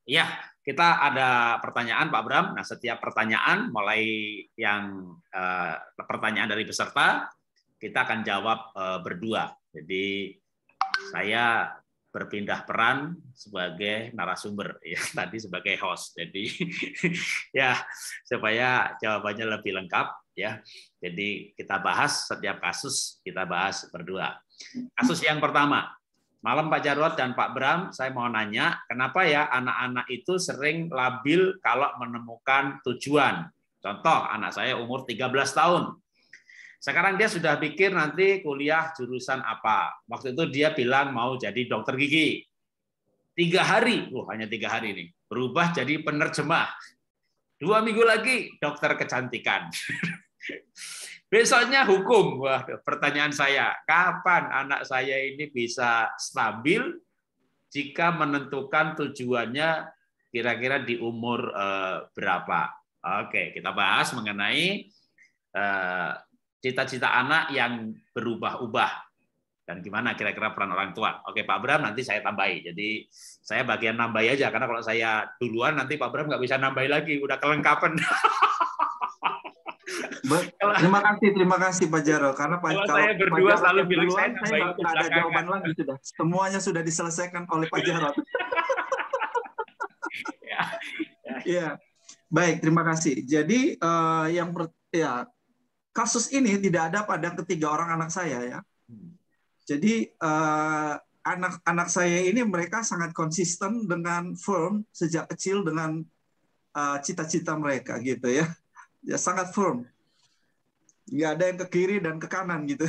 Ya, kita ada pertanyaan Pak Bram. Nah, setiap pertanyaan, mulai yang pertanyaan dari peserta, kita akan jawab berdua. Jadi saya berpindah peran sebagai narasumber, ya tadi sebagai host. Jadi ya supaya jawabannya lebih lengkap, ya. Jadi kita bahas setiap kasus, kita bahas berdua. Kasus yang pertama. Malam Pak Jarod dan Pak Bram, saya mau nanya, kenapa ya anak-anak itu sering labil kalau menemukan tujuan? Contoh, anak saya umur 13 tahun. Sekarang dia sudah pikir nanti kuliah jurusan apa. Waktu itu dia bilang mau jadi dokter gigi. 3 hari, hanya 3 hari ini, berubah jadi penerjemah. 2 minggu lagi dokter kecantikan. Besoknya hukum. Wah, pertanyaan saya, kapan anak saya ini bisa stabil jika menentukan tujuannya kira-kira di umur berapa? Oke, kita bahas mengenai cita-cita anak yang berubah-ubah dan gimana kira-kira peran orang tua. Oke, Pak Bram nanti saya tambahi. Jadi saya bagian nambahi aja karena kalau saya duluan nanti Pak Bram nggak bisa nambahi lagi, udah kelengkapan. Terima kasih Pak Jarod. Karena kalau saya berdua selalu bilang saya nggak ada jawaban lagi sudah. Semuanya sudah diselesaikan oleh Pak Jarod. Ya, baik, terima kasih. Jadi kasus ini tidak ada pada ketiga orang anak saya ya. Jadi anak-anak saya ini mereka sangat konsisten dengan firm sejak kecil dengan cita-cita mereka gitu ya. Ya sangat firm. Nggak ada yang ke kiri dan ke kanan gitu.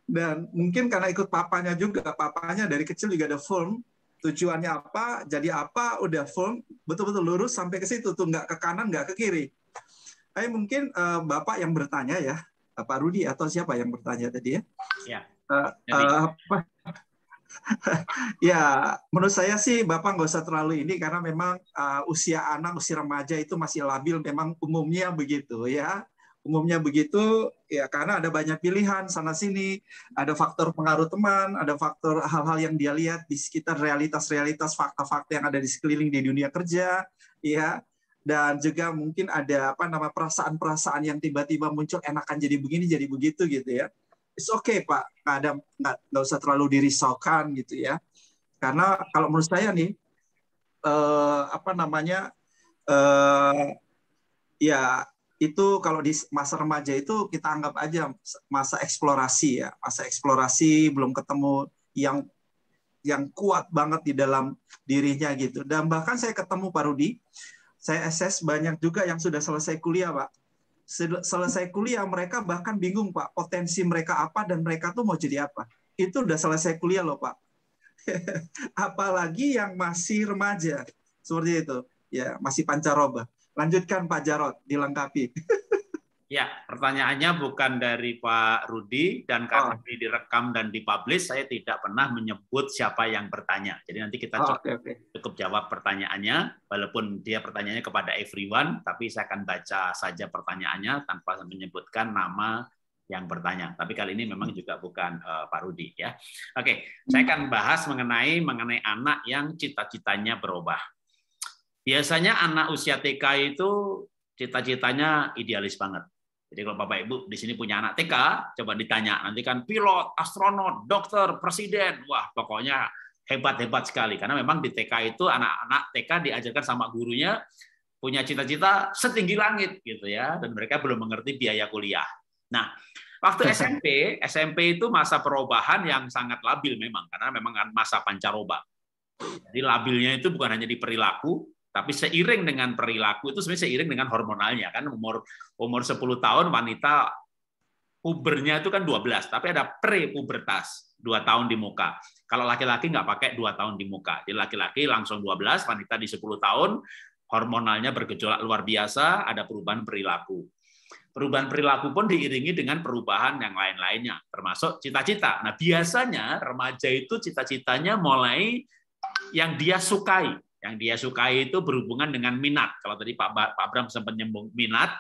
Dan mungkin karena ikut papanya juga, papanya dari kecil juga ada firm, tujuannya apa, jadi apa, udah firm, betul-betul lurus sampai ke situ tuh, nggak ke kanan, nggak ke kiri. Mungkin Bapak yang bertanya ya, Pak Rudi atau siapa yang bertanya tadi ya? Ya. Ya, menurut saya sih Bapak nggak usah terlalu ini karena memang usia anak, usia remaja itu masih labil, memang umumnya begitu ya. Umumnya begitu ya karena ada banyak pilihan sana sini, ada faktor pengaruh teman, ada faktor hal-hal yang dia lihat di sekitar realitas-realitas fakta-fakta yang ada di sekeliling di dunia kerja ya, dan juga mungkin ada perasaan-perasaan yang tiba-tiba muncul enakan jadi begini jadi begitu gitu ya. It's okay Pak, nggak usah terlalu dirisaukan gitu ya, karena kalau menurut saya nih ya itu kalau di masa remaja itu kita anggap aja masa eksplorasi ya, masa eksplorasi belum ketemu yang kuat banget di dalam dirinya gitu. Dan bahkan saya ketemu Pak Rudi, saya assess banyak juga yang sudah selesai kuliah Pak. Selesai kuliah mereka bahkan bingung Pak, potensi mereka apa dan mereka tuh mau jadi apa. Itu udah selesai kuliah loh Pak. Apalagi yang masih remaja seperti itu ya, masih pancaroba. Lanjutkan Pak Jarod, dilengkapi. Ya, pertanyaannya bukan dari Pak Rudi, dan karena ini direkam dan dipublish, saya tidak pernah menyebut siapa yang bertanya. Jadi nanti kita cukup jawab pertanyaannya, walaupun dia pertanyaannya kepada everyone, tapi saya akan baca saja pertanyaannya tanpa menyebutkan nama yang bertanya. Tapi kali ini memang juga bukan Pak Rudi ya. Oke, saya akan bahas mengenai anak yang cita-citanya berubah. Biasanya anak usia TK itu cita-citanya idealis banget. Jadi kalau Bapak Ibu di sini punya anak TK, coba ditanya, nanti kan pilot, astronot, dokter, presiden, wah pokoknya hebat-hebat sekali. Karena memang di TK itu anak-anak TK diajarkan sama gurunya punya cita-cita setinggi langit gitu ya, dan mereka belum mengerti biaya kuliah. Nah, waktu SMP itu masa perubahan yang sangat labil memang, karena memang masa pancaroba. Jadi labilnya itu bukan hanya di perilaku, tapi seiring dengan perilaku itu sebenarnya seiring dengan hormonalnya kan, umur 10 tahun wanita pubernya itu kan 12, tapi ada pre-pubertas 2 tahun di muka. Kalau laki-laki nggak pakai 2 tahun di muka. Jadi laki-laki langsung 12, wanita di 10 tahun hormonalnya bergejolak luar biasa, ada perubahan perilaku. Perubahan perilaku pun diiringi dengan perubahan yang lain-lainnya, termasuk cita-cita. Nah, biasanya remaja itu cita-citanya mulai yang dia sukai. Yang dia sukai itu berhubungan dengan minat. Kalau tadi Pak Bram sempat nyambung minat.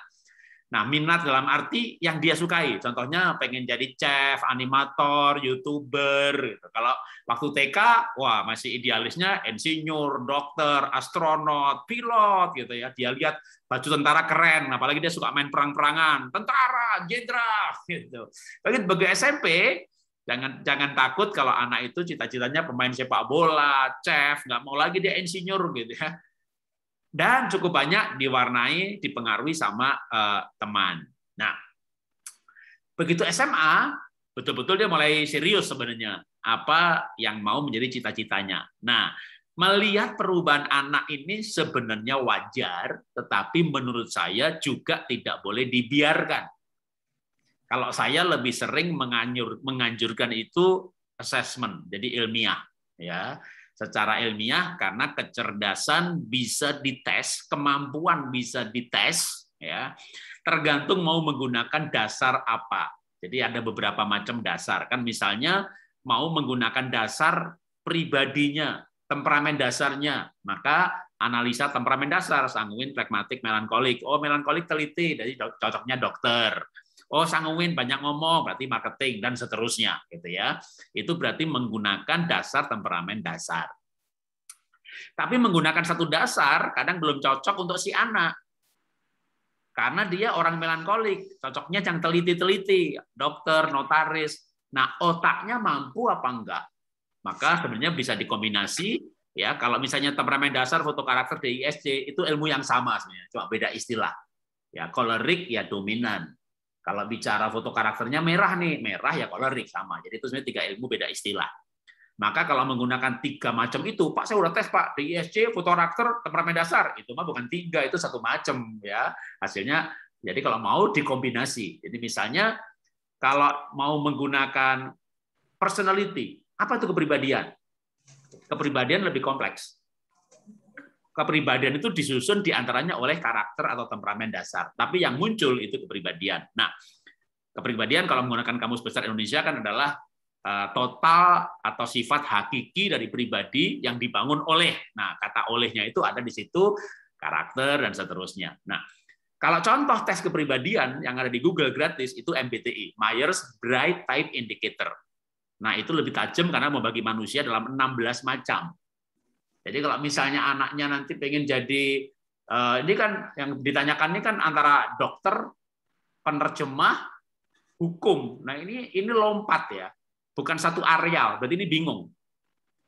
Nah, minat dalam arti yang dia sukai. Contohnya pengen jadi chef, animator, YouTuber gitu. Kalau waktu TK, wah masih idealisnya insinyur, dokter, astronot, pilot gitu ya. Dia lihat baju tentara keren, apalagi dia suka main perang-perangan, tentara, jenderal gitu. Bagi SMP, jangan takut kalau anak itu cita-citanya pemain sepak bola, chef, nggak mau lagi dia insinyur gitu ya. Dan cukup banyak diwarnai, dipengaruhi sama teman. Nah, begitu SMA, betul-betul dia mulai serius sebenarnya apa yang mau menjadi cita-citanya. Nah, melihat perubahan anak ini sebenarnya wajar, tetapi menurut saya juga tidak boleh dibiarkan. Kalau saya lebih sering menganjurkan itu assessment, jadi ilmiah, ya. Secara ilmiah karena kecerdasan bisa dites, kemampuan bisa dites, ya. Tergantung mau menggunakan dasar apa. Jadi ada beberapa macam dasar kan, misalnya mau menggunakan dasar pribadinya, temperamen dasarnya, maka analisa temperamen dasar, sanguin, flekmatik, melankolik. Oh, melankolik teliti, jadi cocoknya dokter. Oh, sanguin banyak ngomong berarti marketing dan seterusnya gitu ya. Itu berarti menggunakan dasar temperamen dasar. Tapi menggunakan satu dasar kadang belum cocok untuk si anak. Karena dia orang melankolik, cocoknya yang teliti-teliti, dokter, notaris. Nah, otaknya mampu apa enggak? Maka sebenarnya bisa dikombinasi ya. Kalau misalnya temperamen dasar, foto karakter, DISC itu ilmu yang sama sebenarnya, cuma beda istilah. Ya, kolerik ya dominan. Kalau bicara foto karakternya merah nih, merah ya kolerik sama. Jadi itu sebenarnya 3 ilmu beda istilah. Maka kalau menggunakan 3 macam itu, Pak saya udah tes Pak, DISC, foto karakter, temperamen dasar, itu mah bukan 3, itu 1 macam ya. Hasilnya jadi kalau mau dikombinasi. Jadi misalnya kalau mau menggunakan personality, apa itu kepribadian? Kepribadian lebih kompleks. Kepribadian itu disusun diantaranya oleh karakter atau temperamen dasar. Tapi yang muncul itu kepribadian. Nah, kepribadian kalau menggunakan Kamus Besar Indonesia kan adalah total atau sifat hakiki dari pribadi yang dibangun oleh. Nah, kata olehnya itu ada di situ, karakter dan seterusnya. Nah, kalau contoh tes kepribadian yang ada di Google gratis itu MBTI, Myers-Briggs Type Indicator. Nah, itu lebih tajam karena membagi manusia dalam 16 macam. Jadi kalau misalnya anaknya nanti pengen jadi, ini kan yang ditanyakan ini kan antara dokter, penerjemah, hukum. Nah ini lompat ya, bukan satu areal. Berarti ini bingung.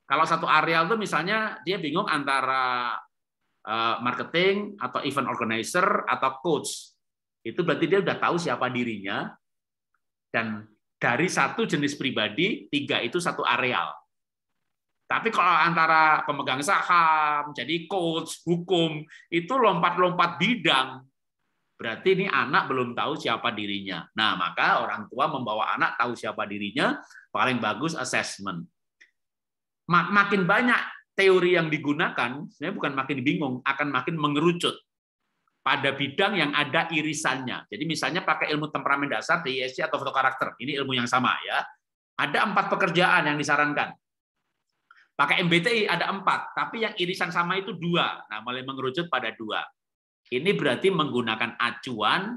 Kalau satu areal itu misalnya dia bingung antara marketing atau event organizer atau coach. Itu berarti dia udah tahu siapa dirinya. Dan dari satu jenis pribadi, 3 itu satu areal. Tapi kalau antara pemegang saham, jadi coach, hukum, itu lompat-lompat bidang. Berarti ini anak belum tahu siapa dirinya. Nah, maka orang tua membawa anak tahu siapa dirinya, paling bagus assessment. Makin banyak teori yang digunakan, sebenarnya bukan makin bingung, akan makin mengerucut pada bidang yang ada irisannya. Jadi misalnya pakai ilmu temperamen dasar, DISC atau foto karakter. Ini ilmu yang sama ya. Ada 4 pekerjaan yang disarankan. Pakai MBTI ada 4, tapi yang irisan sama itu 2. Nah, mulai mengerucut pada 2. Ini berarti menggunakan acuan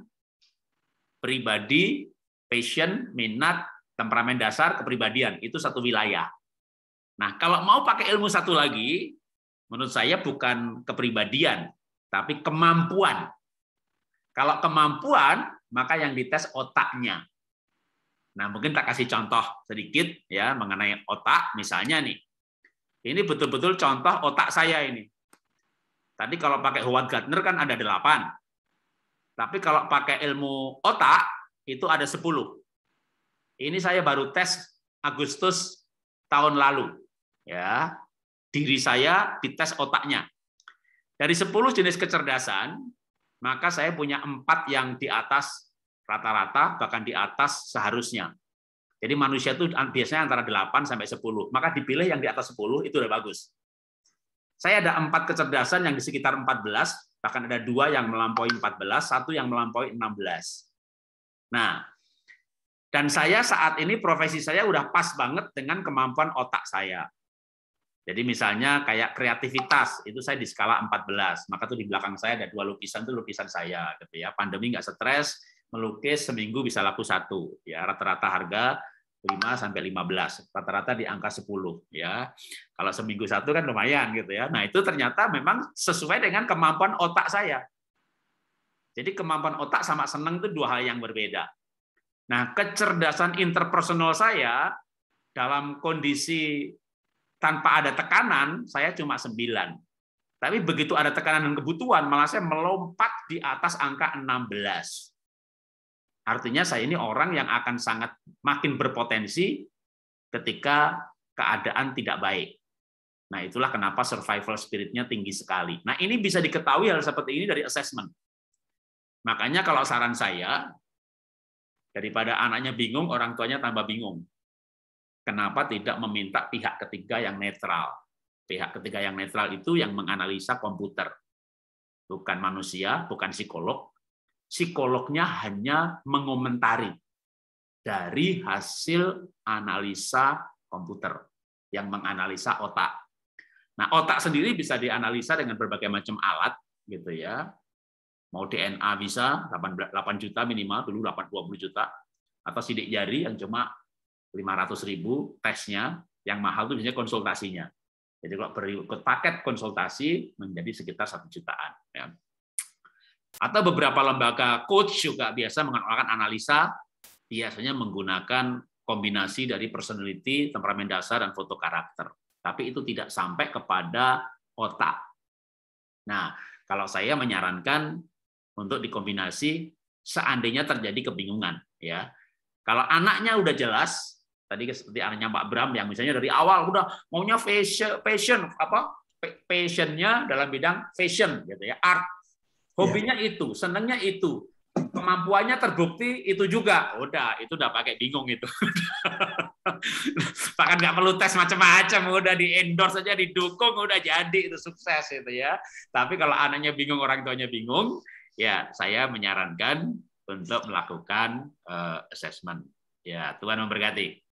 pribadi, passion, minat, temperamen dasar, kepribadian. Itu satu wilayah. Nah, kalau mau pakai ilmu satu lagi, menurut saya bukan kepribadian, tapi kemampuan. Kalau kemampuan, maka yang dites otaknya. Nah, mungkin tak kasih contoh sedikit ya mengenai otak, misalnya nih. Ini betul-betul contoh otak saya ini. Tadi kalau pakai Howard Gardner kan ada 8. Tapi kalau pakai ilmu otak, itu ada 10. Ini saya baru tes Agustus tahun lalu. Ya, diri saya dites otaknya. Dari 10 jenis kecerdasan, maka saya punya 4 yang di atas rata-rata, bahkan di atas seharusnya. Jadi manusia itu biasanya antara 8 sampai 10. Maka dipilih yang di atas 10 itu udah bagus. Saya ada 4 kecerdasan yang di sekitar 14, bahkan ada 2 yang melampaui 14, 1 yang melampaui 16. Nah, dan saya saat ini profesi saya udah pas banget dengan kemampuan otak saya. Jadi misalnya kayak kreativitas, itu saya di skala 14. Maka tuh di belakang saya ada 2 lukisan, itu lukisan saya. Gitu ya. Pandemi nggak stres, melukis seminggu bisa laku 1. Ya, rata-rata harga 5-15. Rata-rata di angka 10. Ya. Kalau seminggu 1 kan lumayan. Gitu ya. Nah itu ternyata memang sesuai dengan kemampuan otak saya. Jadi kemampuan otak sama senang itu 2 hal yang berbeda. Nah kecerdasan interpersonal saya dalam kondisi tanpa ada tekanan, saya cuma 9. Tapi begitu ada tekanan dan kebutuhan, malah saya melompat di atas angka 16. Artinya saya ini orang yang akan sangat makin berpotensi ketika keadaan tidak baik. Nah, itulah kenapa survival spirit-nya tinggi sekali. Nah, ini bisa diketahui hal seperti ini dari assessment. Makanya kalau saran saya, daripada anaknya bingung, orang tuanya tambah bingung. Kenapa tidak meminta pihak ketiga yang netral? Pihak ketiga yang netral itu yang menganalisa komputer. Bukan manusia, bukan psikolog. Psikolognya hanya mengomentari dari hasil analisa komputer yang menganalisa otak. Nah, otak sendiri bisa dianalisa dengan berbagai macam alat, gitu ya. Mau DNA bisa 8 juta minimal, dulu 20 juta, atau sidik jari yang cuma 500.000 tesnya, yang mahal itu biasanya konsultasinya. Jadi kalau berikut paket konsultasi menjadi sekitar 1 jutaan. Ya. Atau beberapa lembaga coach juga biasa melakukan analisa, biasanya menggunakan kombinasi dari personality, temperamen dasar, dan foto karakter. Tapi itu tidak sampai kepada otak. Nah, kalau saya menyarankan untuk dikombinasi seandainya terjadi kebingungan. Ya. Kalau anaknya udah jelas, tadi seperti anaknya Pak Bram yang misalnya dari awal udah maunya passionnya dalam bidang fashion gitu ya, art, hobinya itu, senangnya itu, kemampuannya terbukti itu juga, itu udah pakai bingung itu. Bahkan nggak perlu tes macam-macam, udah di endorse saja, didukung, udah jadi itu sukses itu ya. Tapi kalau anaknya bingung, orang tuanya bingung, ya saya menyarankan untuk melakukan assessment. Ya, Tuhan memberkati.